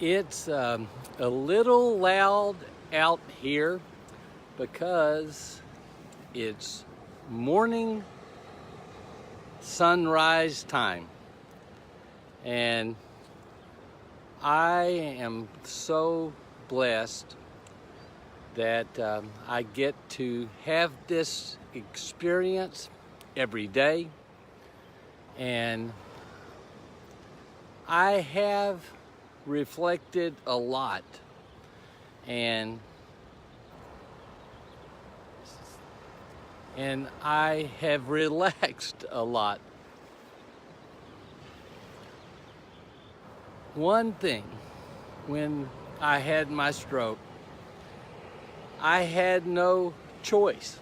It's a little loud out here because it's morning sunrise time, and I am so blessed that I get to have this experience every day, and I have reflected a lot, and I have relaxed a lot. One thing, when I had my stroke, I had no choice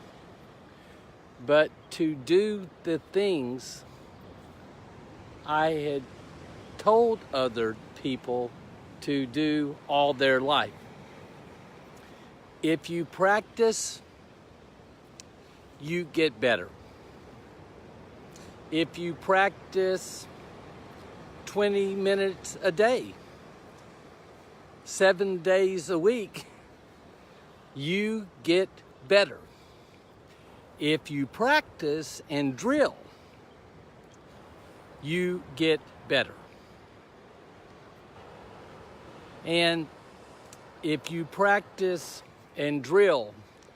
but to do the things I had told other people to do all their life. If you practice, you get better. If you practice 20 minutes a day, 7 days a week, you get better. If you practice and drill, you get better. And if you practice and drill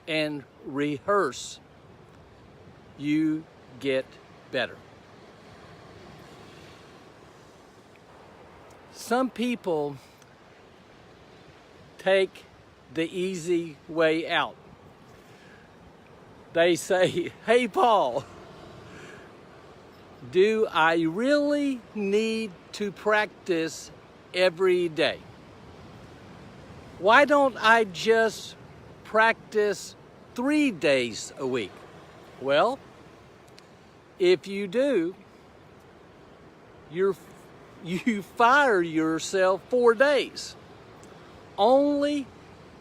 and rehearse, you get better. Some people take the easy way out. They say, "Hey, Paul, do I really need to practice every day? Why don't I just practice 3 days a week?" Well, if you do, you fire yourself 4 days. Only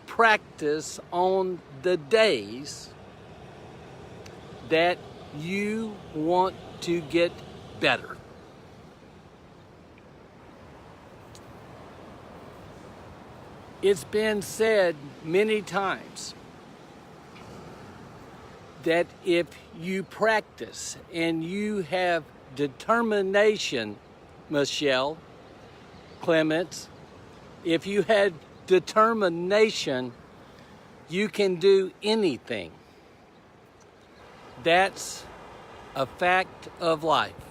practice on the days that you want to get better. It's been said many times that if you practice and you have determination, Michelle Clements, if you had determination, you can do anything. That's a fact of life.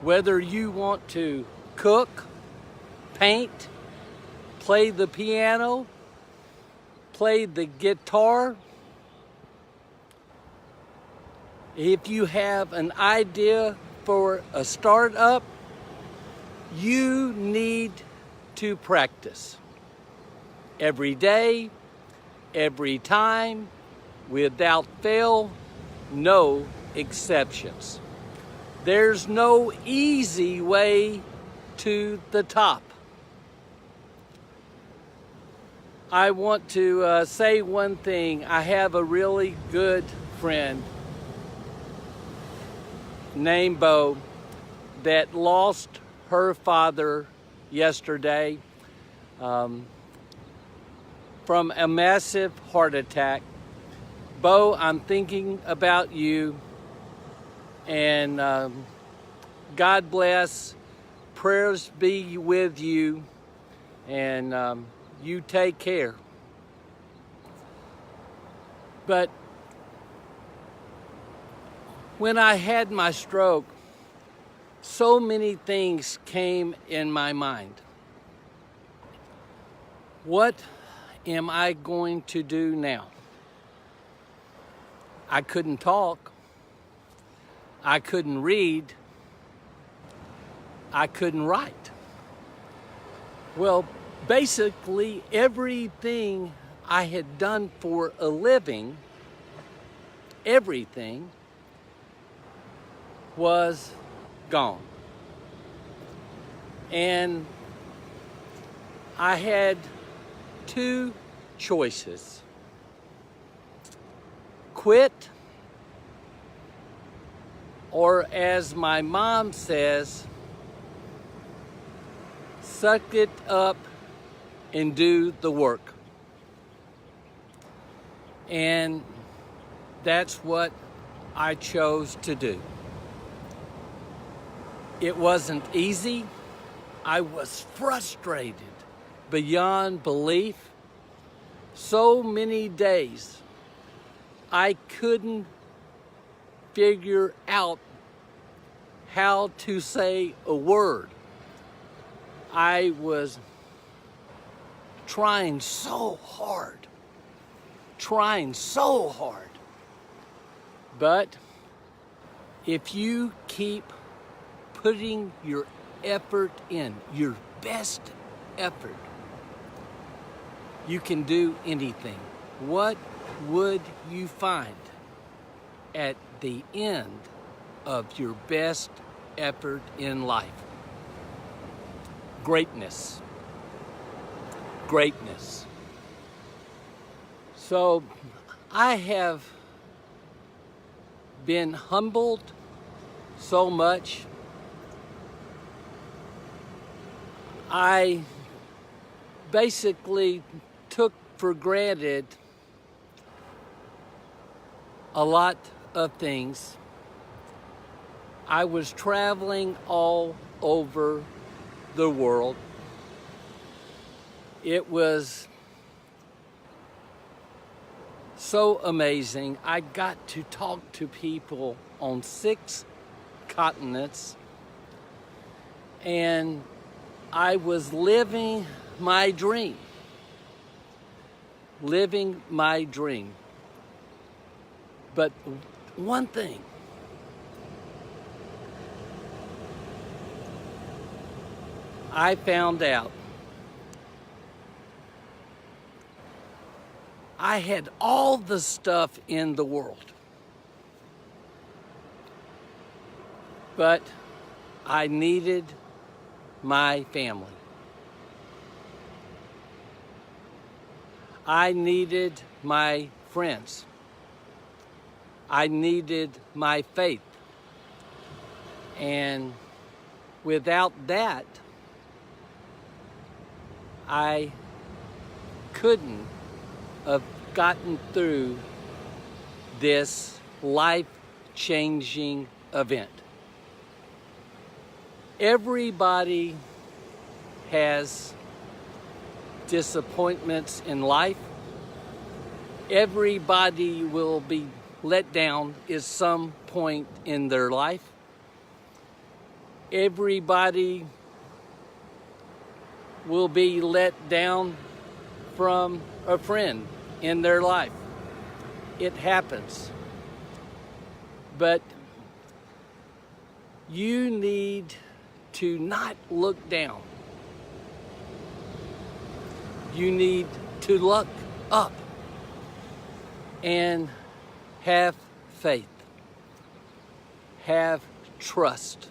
Whether you want to cook, paint, play the piano, play the guitar, if you have an idea for a startup, you need to practice every day, every time, without fail, no exceptions. There's no easy way to the top. I want to say one thing. I have a really good friend named Bo that lost her father yesterday from a massive heart attack. Bo, I'm thinking about you, and God bless. Prayers be with you, and you take care. But when I had my stroke, so many things came in my mind. What am I going to do now? I couldn't talk. I couldn't read. I couldn't write. Well, basically everything I had done for a living, everything was gone. And I had 2 choices: quit, or as my mom says, suck it up and do the work. And that's what I chose to do. It wasn't easy. I was frustrated beyond belief. So many days I couldn't figure out how to say a word. I was trying so hard. But if you keep putting your effort in, your best effort, you can do anything. What would you find at the end of your best effort in life? Greatness. Greatness. So I have been humbled so much. I basically took for granted a lot of things. I was traveling all over the world. It was so amazing. I got to talk to people on 6 continents, and I was living my dream. Living my dream. But one thing, I found out, I had all the stuff in the world, but I needed my family. I needed my friends. I needed my faith. And without that, I couldn't have gotten through this life-changing event. Everybody has disappointments in life. Everybody will be let down at some point in their life. Everybody will be let down from a friend in their life. It happens. But you need to not look down. You need to look up and have faith. Have trust.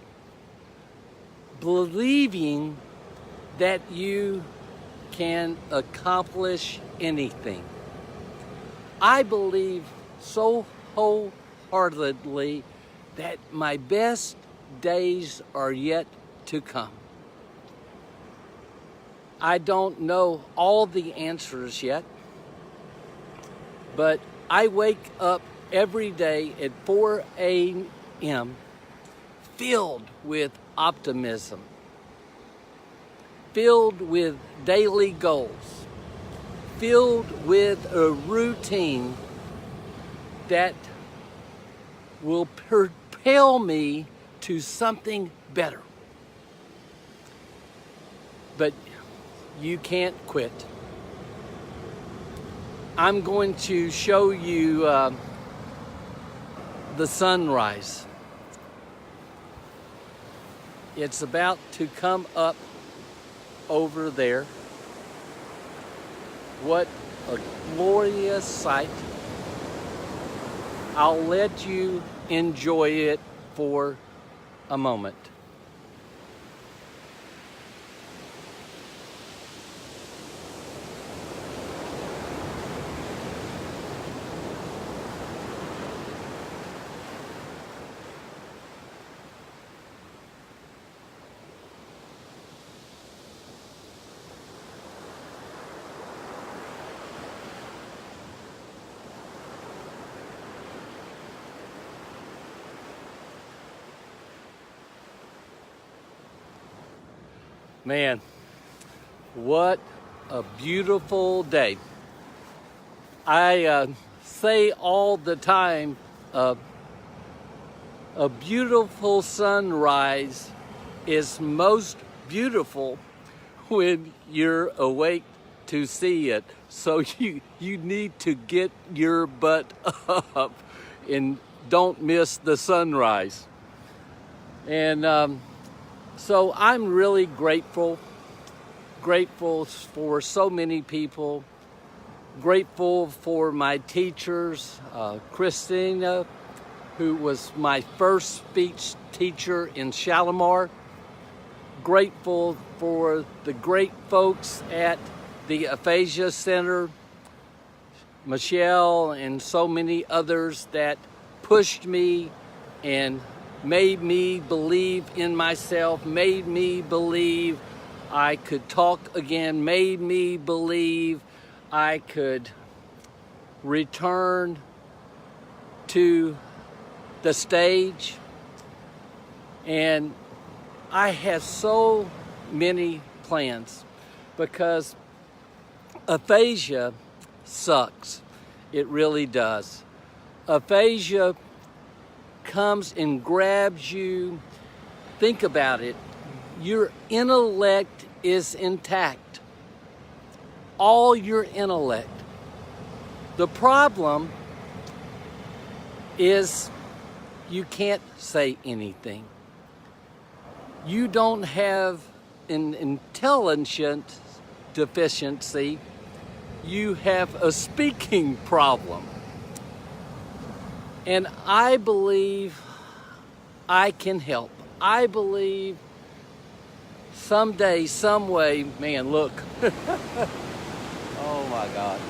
Believing that you can accomplish anything. I believe so wholeheartedly that my best days are yet to come. I don't know all the answers yet, but I wake up every day at 4 a.m. filled with optimism, filled with daily goals, filled with a routine that will propel me to something better. But you can't quit. I'm going to show you the sunrise. It's about to come up over there. What a glorious sight. I'll let you enjoy it for a moment. Man, what a beautiful day. I say all the time, a beautiful sunrise is most beautiful when you're awake to see it. So you need to get your butt up and don't miss the sunrise. And so I'm really grateful for so many people, grateful for my teachers, Christina, who was my first speech teacher in Shalimar, grateful for the great folks at the Aphasia Center, Michelle and so many others that pushed me and made me believe in myself, made me believe I could talk again, made me believe I could return to the stage. And I have so many plans because aphasia sucks. It really does. Aphasia comes and grabs you. Think about it. Your intellect is intact. All your intellect. The problem is you can't say anything. You don't have an intelligence deficiency. You have a speaking problem. And I believe I can help. I believe someday, some way, man, look. Oh my God.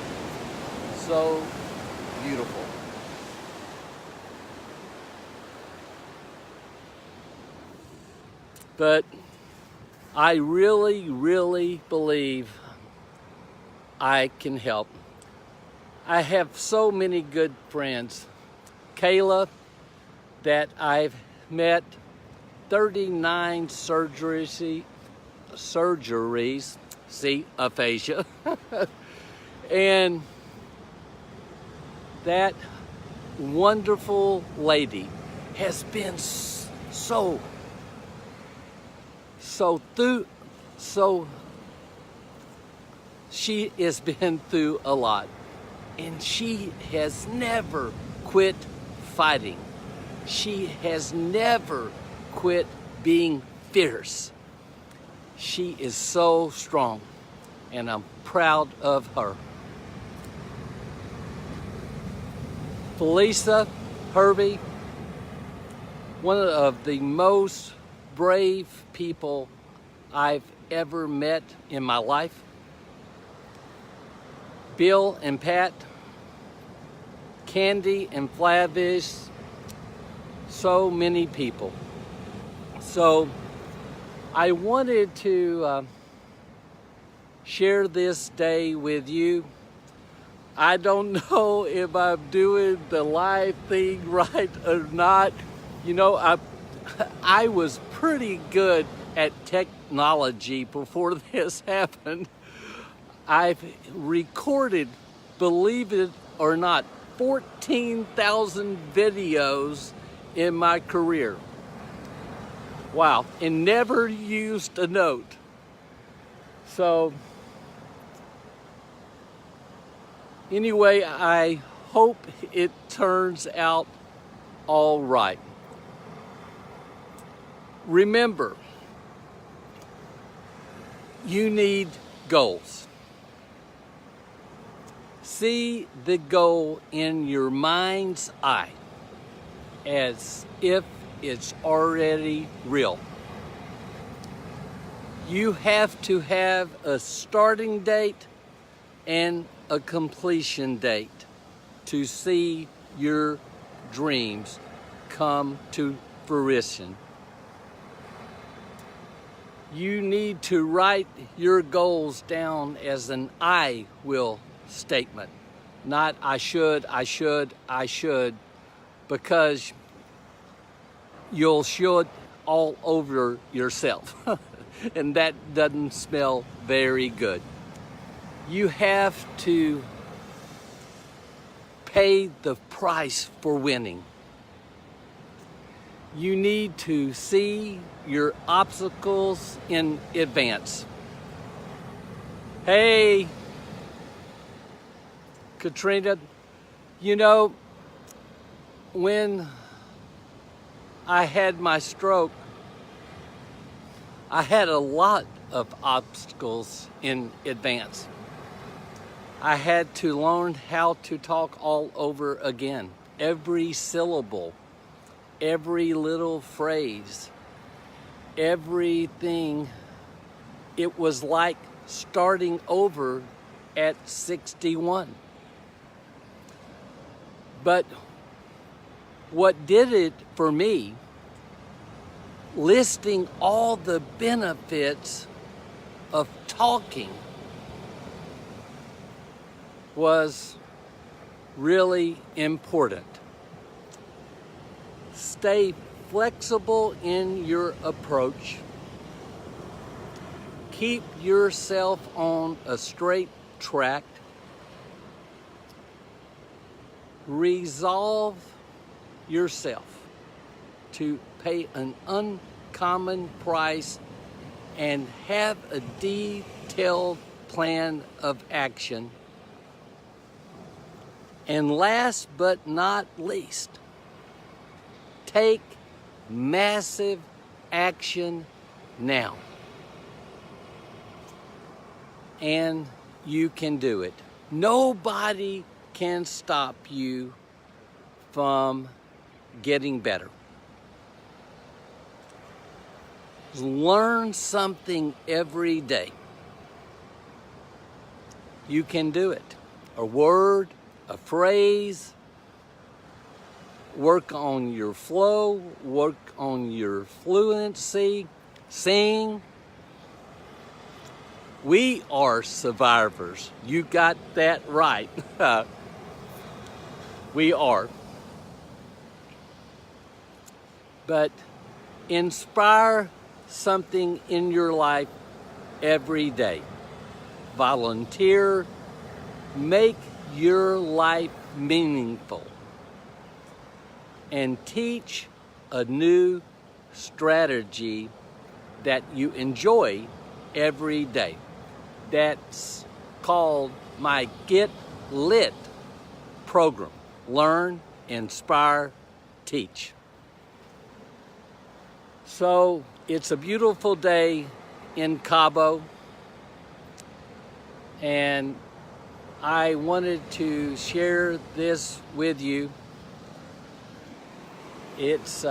So beautiful. But I really, really believe I can help. I have so many good friends. Kayla, that I've met 39 surgeries, see, aphasia. And that wonderful lady has been she has been through a lot, and she has never quit fighting. She has never quit being fierce. She is so strong, and I'm proud of her. Felisa Hervey, one of the most brave people I've ever met in my life. Bill and Pat, Candy and Flavish, so many people. So I wanted to share this day with you. I don't know if I'm doing the live thing right or not. You know, I was pretty good at technology before this happened. I've recorded, believe it or not, 14,000 videos in my career. Wow, and never used a note. So, anyway, I hope it turns out all right. Remember, you need goals. See the goal in your mind's eye as if it's already real. You have to have a starting date and a completion date to see your dreams come to fruition. You need to write your goals down as an I will statement, not I should, because you'll should all over yourself. and that doesn't smell very good. You have to pay the price for winning. You need to see your obstacles in advance. Hey, Katrina, you know, when I had my stroke, I had a lot of obstacles in advance. I had to learn how to talk all over again. Every syllable, every little phrase, everything. It was like starting over at 61. But what did it for me, listing all the benefits of talking, was really important. Stay flexible in your approach. Keep yourself on a straight track. Resolve yourself to pay an uncommon price and have a detailed plan of action. And last but not least, take massive action now. And you can do it. Nobody can stop you from getting better. Learn something every day. You can do it. A word, a phrase. Work on your flow, work on your fluency, sing. We are survivors. You got that right. We are. But inspire something in your life every day. Volunteer. Make your life meaningful. And teach a new strategy that you enjoy every day. That's called my Get Lit program. Learn, inspire, teach. So it's a beautiful day in Cabo, and I wanted to share this with you. It's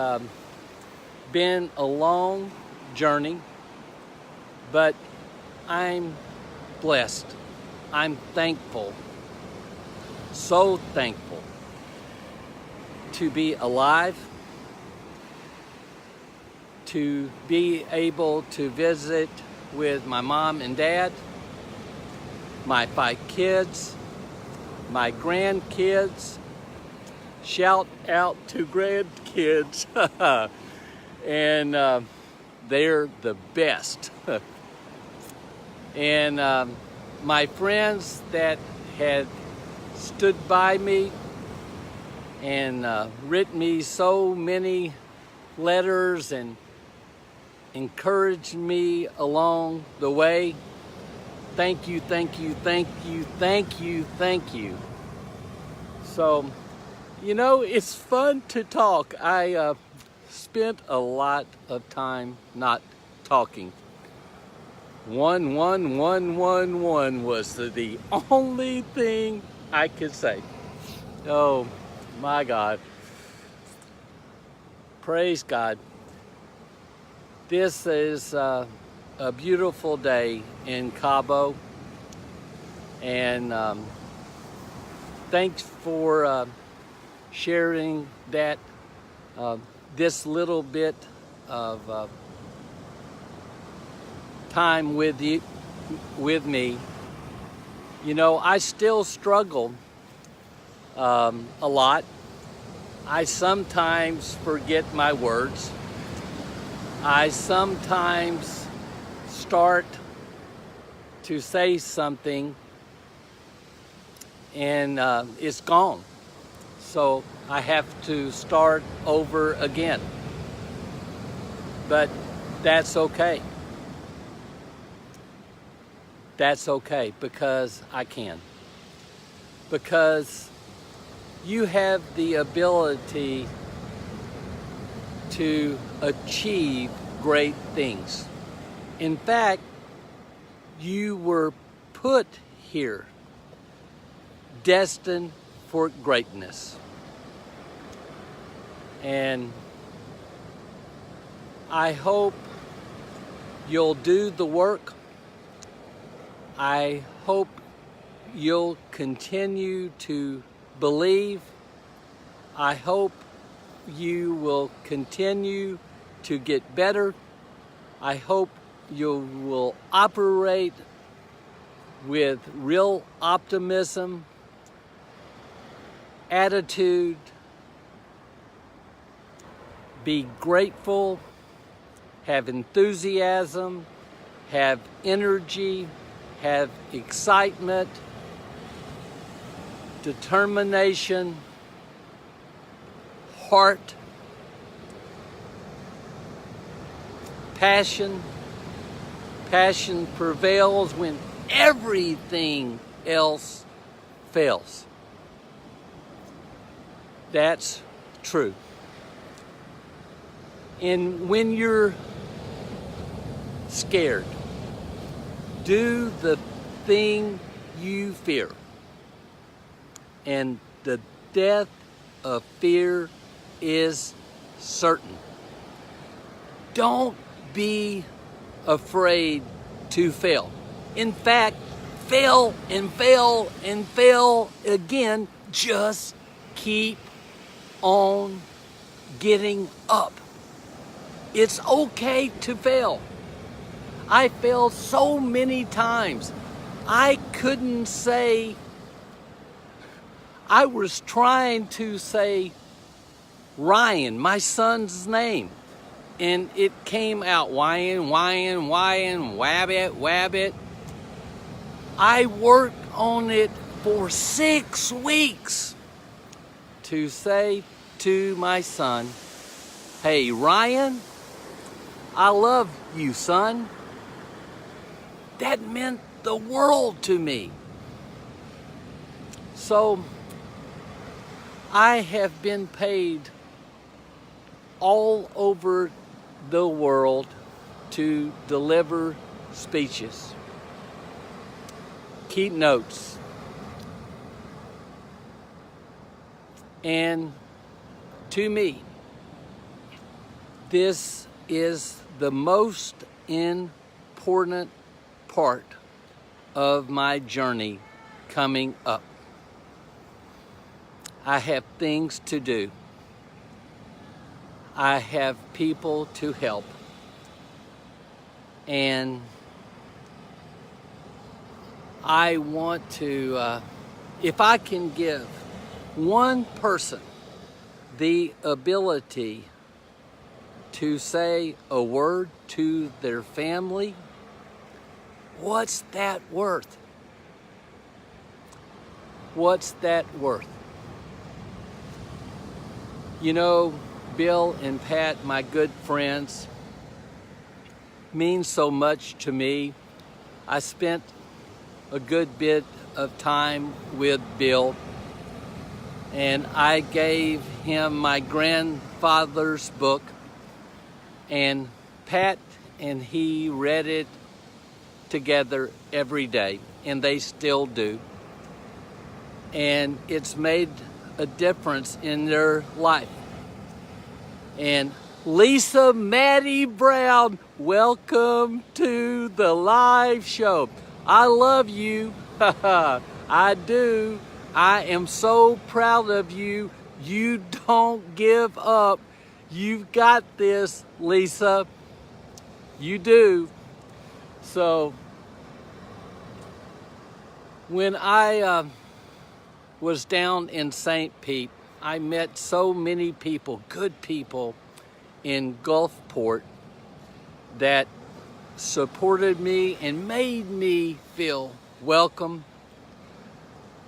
been a long journey, but I'm blessed. I'm thankful, so thankful to be alive, to be able to visit with my mom and dad, my 5 kids, my grandkids. Shout out to grandkids. And they're the best. And my friends that had stood by me and written me so many letters and encouraged me along the way. Thank you, thank you, thank you, thank you, thank you. So, you know, it's fun to talk. I spent a lot of time not talking. 11111 was the only thing I could say. Oh my God. Praise God. This is a beautiful day in Cabo, and thanks for sharing that this little bit of time with me. You know, I still struggle a lot. I sometimes forget my words. I sometimes start to say something and it's gone. So I have to start over again. But that's okay. That's okay, because I can. Because you have the ability to achieve great things. In fact, you were put here, destined for greatness. And I hope you'll do the work. I hope you'll continue to believe. I hope you will continue to get better. I hope you will operate with real optimism, attitude, be grateful, have enthusiasm, have energy, have excitement, determination, heart, passion. Passion prevails when everything else fails. That's true. And when you're scared, do the thing you fear. And the death of fear is certain. Don't be afraid to fail. In fact, fail and fail and fail again. Just keep on getting up. It's okay to fail. I failed so many times. I couldn't say, I was trying to say Ryan, my son's name, and it came out Wyan, Wabbit. I worked on it for 6 weeks to say to my son, hey, Ryan, I love you, son. That meant the world to me. So I have been paid all over the world to deliver speeches, keep notes, and to me, this is the most important part of my journey coming up. I have things to do. I have people to help. And I want to, if I can give one person the ability to say a word to their family, what's that worth? What's that worth? You know, Bill and Pat, my good friends, mean so much to me. I spent a good bit of time with Bill, and I gave him my grandfather's book, and Pat and he read it together every day, and they still do. And it's made a difference in their life. And Lisa Maddie Brown, welcome to the live show. I love you. I do. I am so proud of you. You don't give up. You've got this, Lisa. You do. So when I was down in St. Pete, I met so many people, good people in Gulfport, that supported me and made me feel welcome.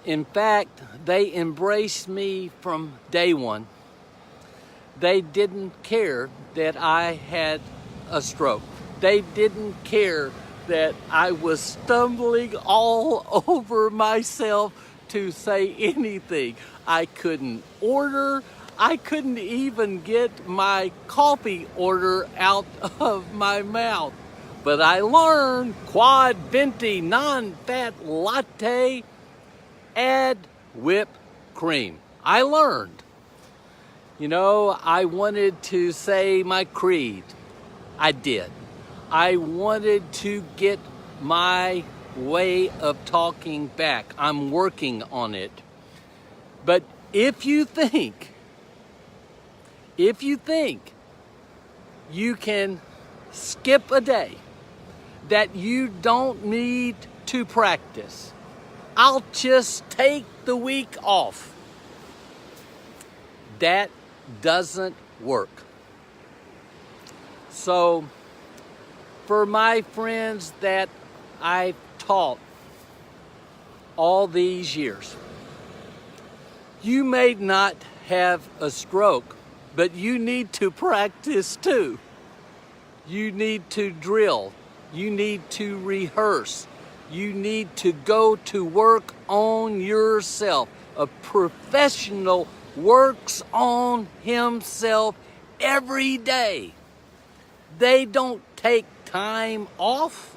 In fact, they embraced me from day one. They didn't care that I had a stroke. They didn't care that I was stumbling all over myself to say anything. I couldn't order. I couldn't even get my coffee order out of my mouth. But I learned quad venti non-fat latte, add whipped cream. I learned. You know, I wanted to say my creed. I did. I wanted to get my way of talking back. I'm working on it. But if you think you can skip a day that you don't need to practice, I'll just take the week off. That doesn't work. So, for my friends that I've taught all these years, you may not have a stroke, but you need to practice too. You need to drill. You need to rehearse. You need to go to work on yourself. A professional works on himself every day. They don't take time off.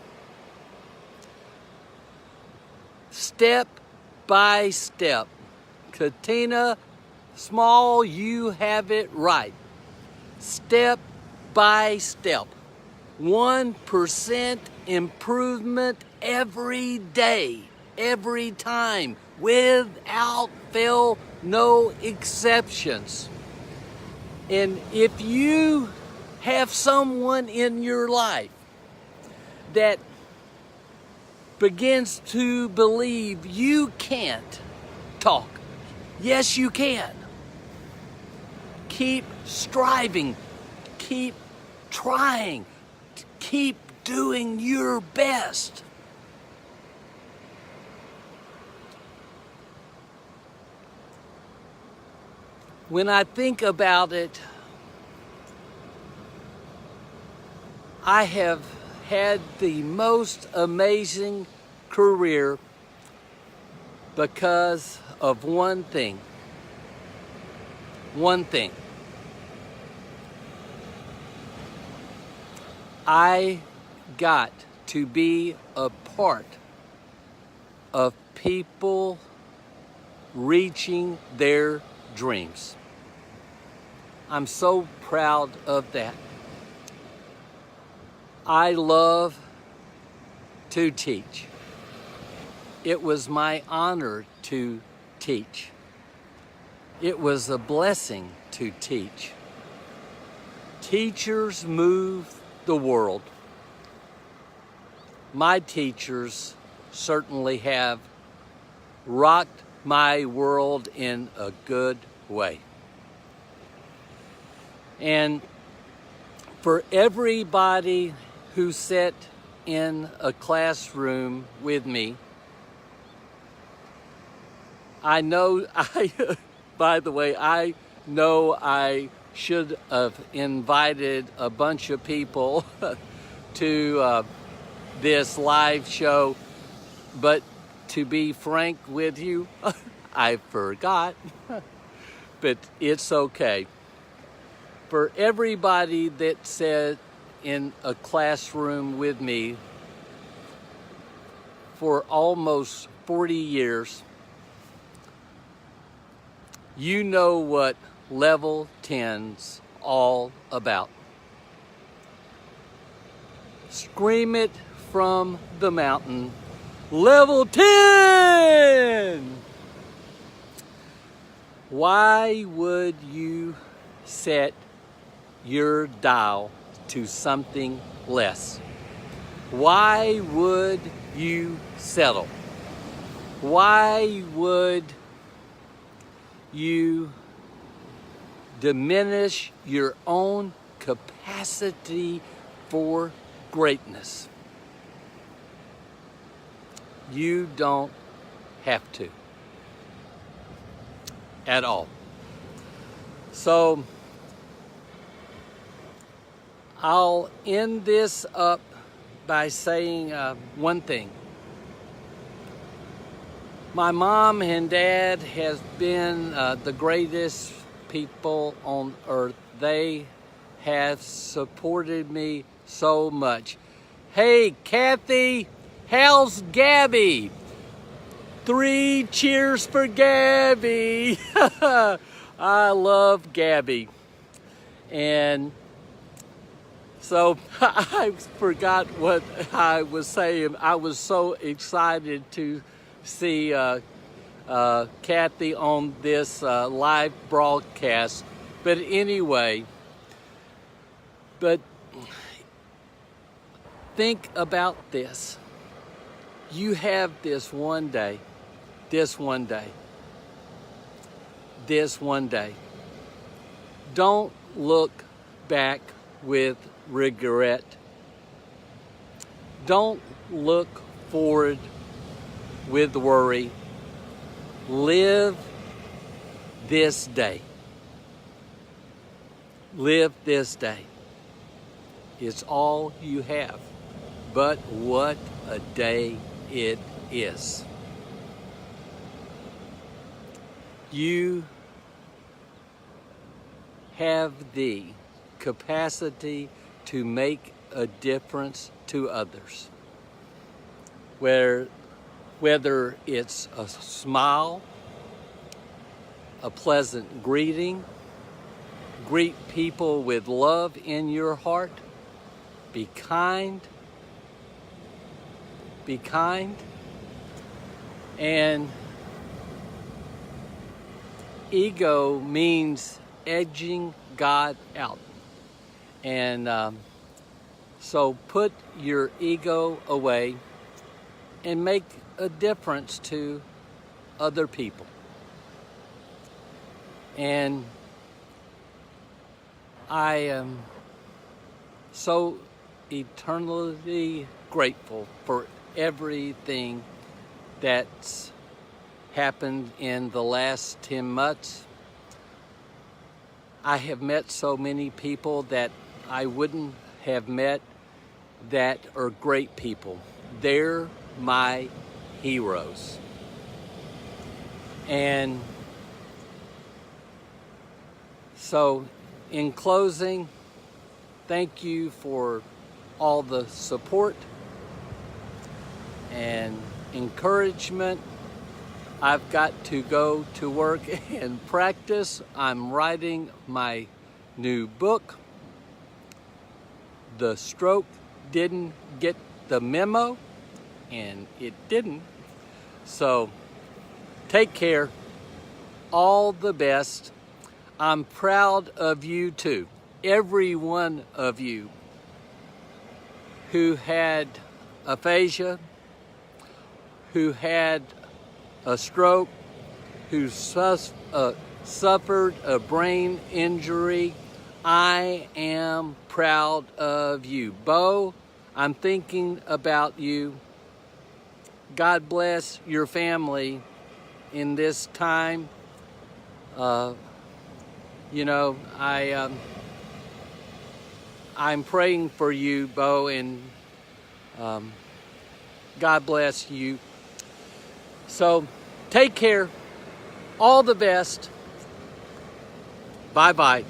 Step by step. Katina Small, you have it right. Step by step. 1% improvement every day, every time, without fail, no exceptions. And if you have someone in your life that begins to believe you can't talk, yes, you can. Keep striving, keep trying, keep doing your best. When I think about it, I have had the most amazing career because of one thing. One thing. I got to be a part of people reaching their dreams. I'm so proud of that. I love to teach. It was my honor to teach. It was a blessing to teach. Teachers move the world. My teachers certainly have rocked my world in a good way. And for everybody who sat in a classroom with me, I know by the way, I know I should have invited a bunch of people to this live show, but to be frank with you, I forgot, but it's okay. For everybody that sat in a classroom with me for almost 40 years, you know what Level 10's all about. Scream it from the mountain, Level 10! Why would you set your dial to something less? Why would you settle? Why would you diminish your own capacity for greatness. You don't have to at all. So I'll end this up by saying one thing. My mom and dad has been the greatest people on earth. They have supported me so much. Hey, Kathy, how's Gabby? 3 cheers for Gabby. I love Gabby. And so I forgot what I was saying. I was so excited to see Kathy on this live broadcast. But anyway, think about this. You have this one day. Don't look back with regret. Don't look forward with worry. Live this day. Live this day. It's all you have. But what a day it is. You have the capacity to make a difference to others. Whether it's a smile, a pleasant greeting, greet people with love in your heart, be kind, and ego means edging God out. And so put your ego away and make a difference to other people. And I am so eternally grateful for everything that's happened in the last 10 months. I have met so many people that I wouldn't have met that are great people. They're my heroes. And so, in closing, thank you for all the support and encouragement. I've got to go to work and practice. I'm writing my new book. The stroke didn't get the memo, and it didn't. So take care. All the best. I'm proud of you too. Every one of you who had aphasia, who had a stroke, who suffered a brain injury, I am proud of you. Bo, I'm thinking about you. God bless your family in this time. I'm praying for you, Bo, and God bless you. So take care. All the best. Bye-bye.